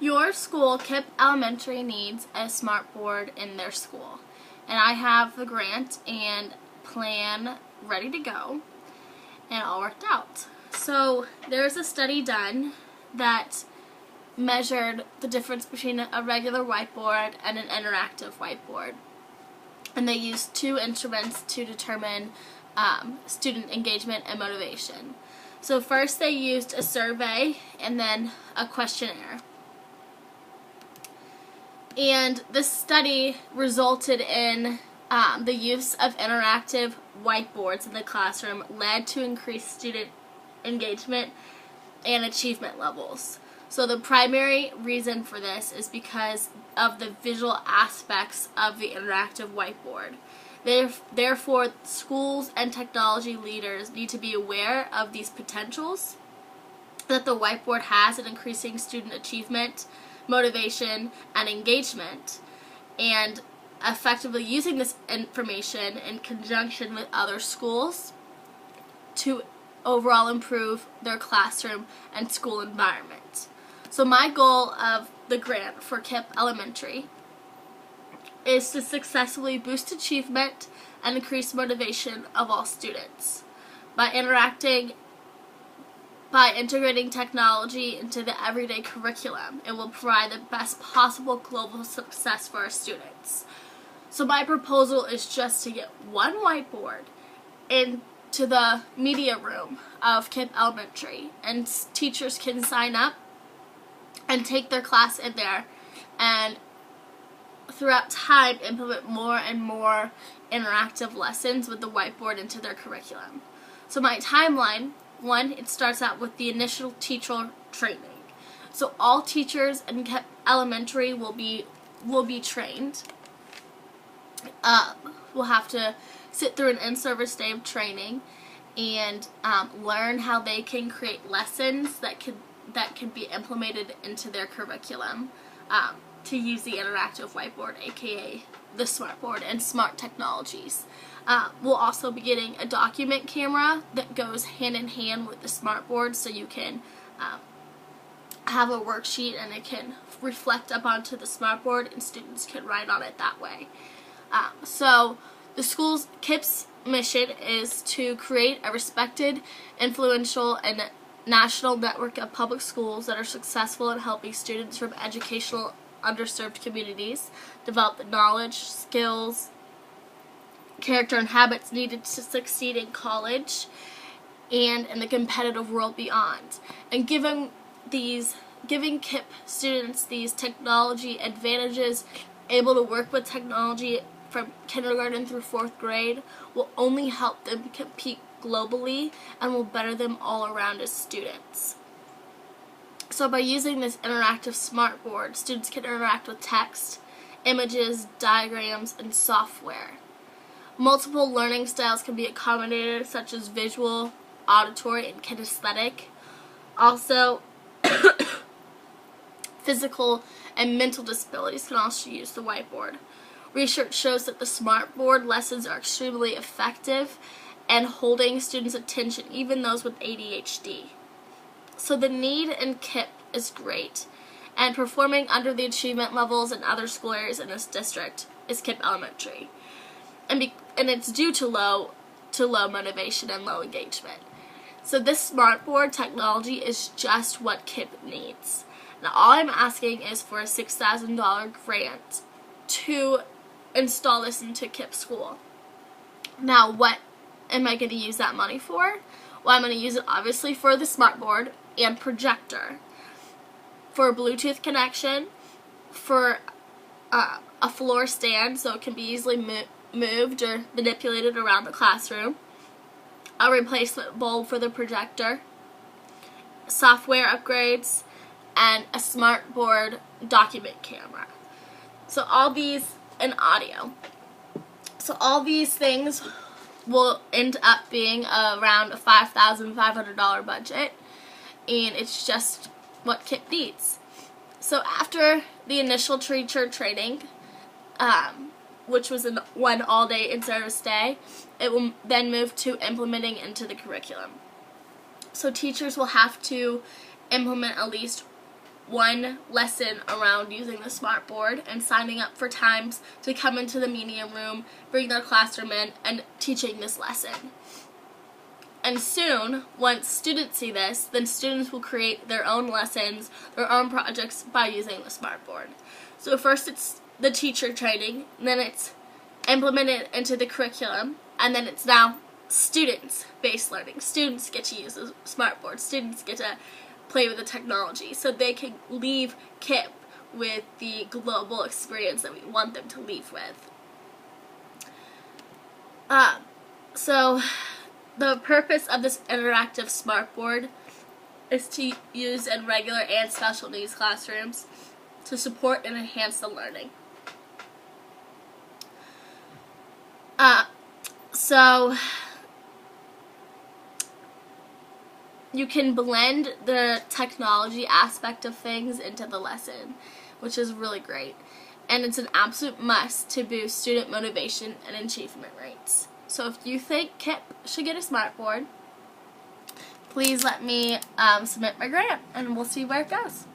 Your school, KIPP Elementary, needs a smartboard in their school. And I have the grant and plan ready to go and all worked out. So there's a study done that measured the difference between a regular whiteboard and an interactive whiteboard. And they used two instruments to determine student engagement and motivation. So first they used a survey and then a questionnaire. And this study resulted in the use of interactive whiteboards in the classroom led to increased student engagement and achievement levels. So the primary reason for this is because of the visual aspects of the interactive whiteboard. Therefore, schools and technology leaders need to be aware of these potentials that the whiteboard has in increasing student achievement, motivation, and engagement, and effectively using this information in conjunction with other schools to overall improve their classroom and school environment. So my goal of the grant for KIPP Elementary is to successfully boost achievement and increase motivation of all students by integrating technology into the everyday curriculum. It will provide the best possible global success for our students. So my proposal is just to get one whiteboard into the media room of KIPP Elementary, and teachers can sign up and take their class in there, and throughout time implement more and more interactive lessons with the whiteboard into their curriculum. So my timeline: 1, it starts out with the initial teacher training. So all teachers in KIPP Elementary will be trained. We'll have to sit through an in-service day of training and learn how they can create lessons that can be implemented into their curriculum to use the interactive whiteboard, aka the smartboard, and smart technologies. We'll also be getting a document camera that goes hand in hand with the smartboard, so you can have a worksheet and it can reflect up onto the smartboard and students can write on it that way. So the school's KIPP's mission is to create a respected, influential, and national network of public schools that are successful in helping students from educational underserved communities develop the knowledge, skills, character, and habits needed to succeed in college and in the competitive world beyond. And giving KIPP students these technology advantages, able to work with technology from kindergarten through 4th grade, will only help them compete globally and will better them all around as students. So by using this interactive smartboard, students can interact with text, images, diagrams, and software. Multiple learning styles can be accommodated, such as visual, auditory, and kinesthetic. Also, physical and mental disabilities can also use the whiteboard. Research shows that the smartboard lessons are extremely effective and holding students' attention, even those with ADHD. So the need in KIPP is great, and performing under the achievement levels in other school areas in this district is KIPP Elementary, and it's due to low motivation and low engagement. So this smartboard technology is just what KIPP needs. Now all I'm asking is for a $6,000 grant to install this into KIPP school. Now what am I going to use that money for? Well, I'm going to use it obviously for the smartboard and projector, for a Bluetooth connection, for a floor stand so it can be easily moved or manipulated around the classroom, a replacement bulb for the projector, software upgrades, and a smartboard document camera. So all these, and audio. So all these things will end up being around a $5,500 budget, and it's just what KIPP needs. So after the initial teacher training, which was one all-day in-service day, it will then move to implementing into the curriculum. So teachers will have to implement at least one lesson around using the smartboard and signing up for times to come into the media room, bring their classroom in, and teaching this lesson. And soon, once students see this, then students will create their own lessons, their own projects by using the smartboard. So first it's the teacher training, then it's implemented into the curriculum, and then it's now students-based learning. Students get to use the smartboard. Students get to play with the technology so they can leave KIPP with the global experience that we want them to leave with. So the purpose of this interactive smartboard is to use in regular and special needs classrooms to support and enhance the learning. So you can blend the technology aspect of things into the lesson, which is really great. And it's an absolute must to boost student motivation and achievement rates. So if you think KIPP should get a smartboard, please let me submit my grant, and we'll see where it goes.